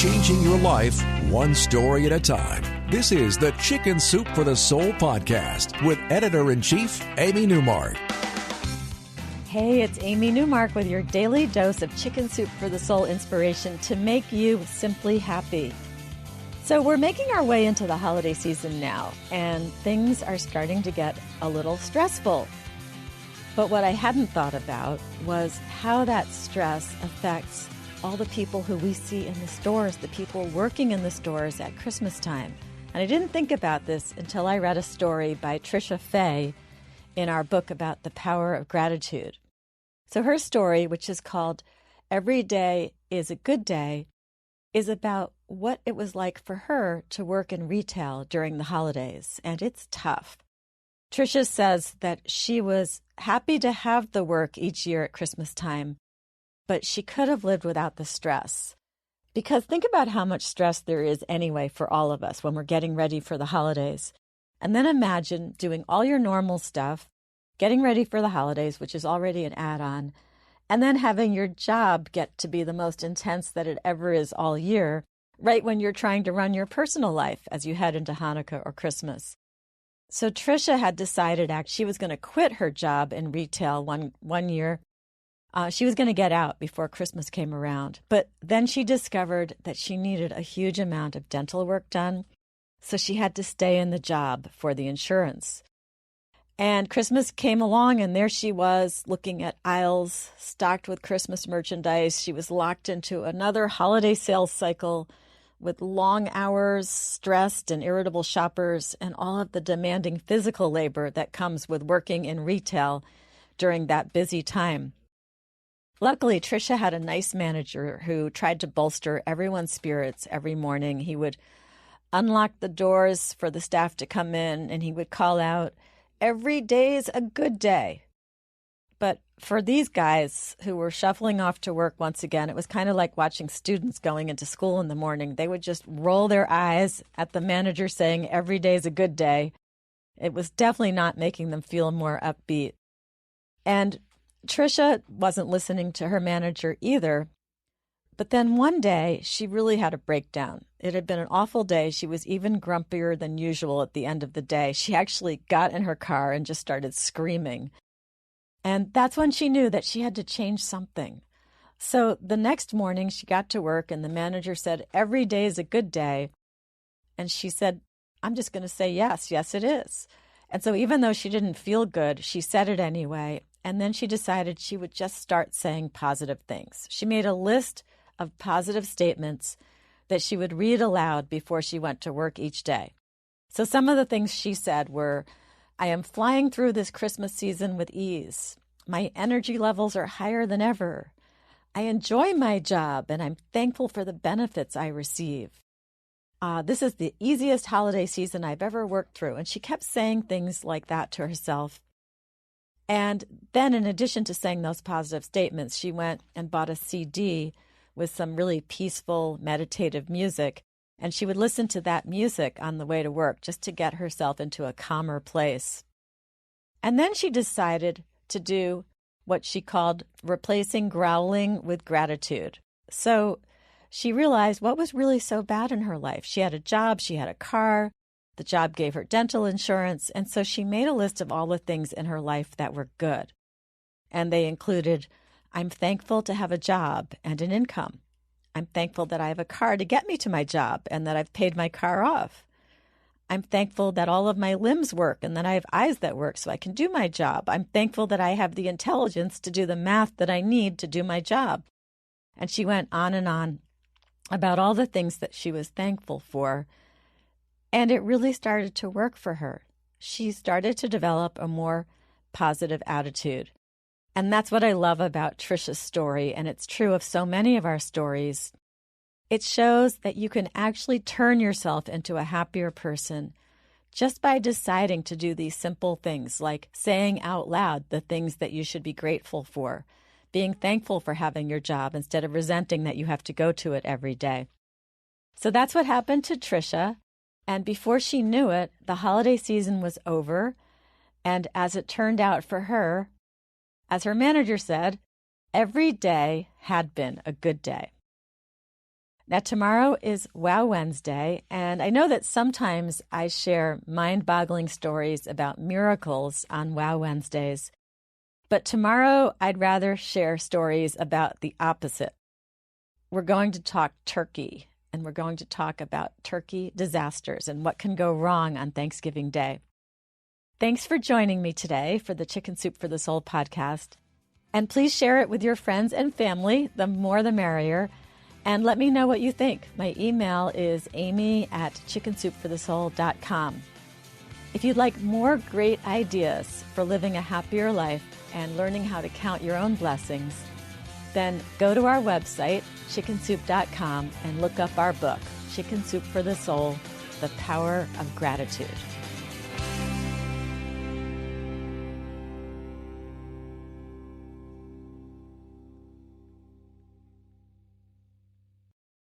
changing your life one story at a time. This is the Chicken Soup for the Soul podcast with Editor-in-Chief Amy Newmark. Hey, it's Amy Newmark with your daily dose of Chicken Soup for the Soul inspiration to make you simply happy. So we're making our way into the holiday season now, and things are starting to get a little stressful. But what I hadn't thought about was how that stress affects all the people who we see in the stores, the people working in the stores at Christmas time. And I didn't think about this until I read a story by Trisha Fay in our book about the power of gratitude. So her story, which is called Every Day is a Good Day, is about what it was like for her to work in retail during the holidays. And it's tough. Trisha says that she was happy to have the work each year at Christmas time, but she could have lived without the stress. Because think about how much stress there is anyway for all of us when we're getting ready for the holidays. And then imagine doing all your normal stuff, getting ready for the holidays, which is already an add-on, and then having your job get to be the most intense that it ever is all year, right when you're trying to run your personal life as you head into Hanukkah or Christmas. So Trisha had decided she was going to quit her job in retail one year. She was going to get out before Christmas came around. But then she discovered that she needed a huge amount of dental work done, so she had to stay in the job for the insurance. And Christmas came along, and there she was looking at aisles stocked with Christmas merchandise. She was locked into another holiday sales cycle with long hours, stressed and irritable shoppers, and all of the demanding physical labor that comes with working in retail during that busy time. Luckily, Trisha had a nice manager who tried to bolster everyone's spirits every morning. He would unlock the doors for the staff to come in, and he would call out, "Every day's a good day." But for these guys who were shuffling off to work once again, it was kind of like watching students going into school in the morning. They would just roll their eyes at the manager saying, "Every day's a good day." It was definitely not making them feel more upbeat. And Trisha wasn't listening to her manager either. But then one day, she really had a breakdown. It had been an awful day. She was even grumpier than usual at the end of the day. She actually got in her car and just started screaming. And that's when she knew that she had to change something. So the next morning, she got to work, and the manager said, "Every day is a good day." And she said, "I'm just going to say yes. Yes, it is." And so even though she didn't feel good, she said it anyway. And then she decided she would just start saying positive things. She made a list of positive statements that she would read aloud before she went to work each day. So some of the things she said were, "I am flying through this Christmas season with ease. My energy levels are higher than ever. I enjoy my job, and I'm thankful for the benefits I receive. This is the easiest holiday season I've ever worked through." And she kept saying things like that to herself. And then in addition to saying those positive statements, she went and bought a CD with some really peaceful, meditative music. And she would listen to that music on the way to work just to get herself into a calmer place. And then she decided to do what she called replacing growling with gratitude. So she realized what was really so bad in her life. She had a job, she had a car, the job gave her dental insurance, and so she made a list of all the things in her life that were good. And they included, "I'm thankful to have a job and an income. I'm thankful that I have a car to get me to my job and that I've paid my car off. I'm thankful that all of my limbs work and that I have eyes that work so I can do my job. I'm thankful that I have the intelligence to do the math that I need to do my job." And she went on about all the things that she was thankful for. And it really started to work for her. She started to develop a more positive attitude. And that's what I love about Trisha's story, and it's true of so many of our stories. It shows that you can actually turn yourself into a happier person just by deciding to do these simple things like saying out loud the things that you should be grateful for, being thankful for having your job instead of resenting that you have to go to it every day. So that's what happened to Trisha. And before she knew it, the holiday season was over. And as it turned out for her, as her manager said, every day had been a good day. Now, tomorrow is Wow Wednesday, and I know that sometimes I share mind-boggling stories about miracles on Wow Wednesdays, but tomorrow I'd rather share stories about the opposite. We're going to talk turkey, and we're going to talk about turkey disasters and what can go wrong on Thanksgiving Day. Thanks for joining me today for the Chicken Soup for the Soul podcast, and please share it with your friends and family, the more the merrier. And let me know what you think. My email is amy@chickensoupforthesoul.com. If you'd like more great ideas for living a happier life and learning how to count your own blessings, then go to our website, chickensoup.com, and look up our book, Chicken Soup for the Soul, The Power of Gratitude.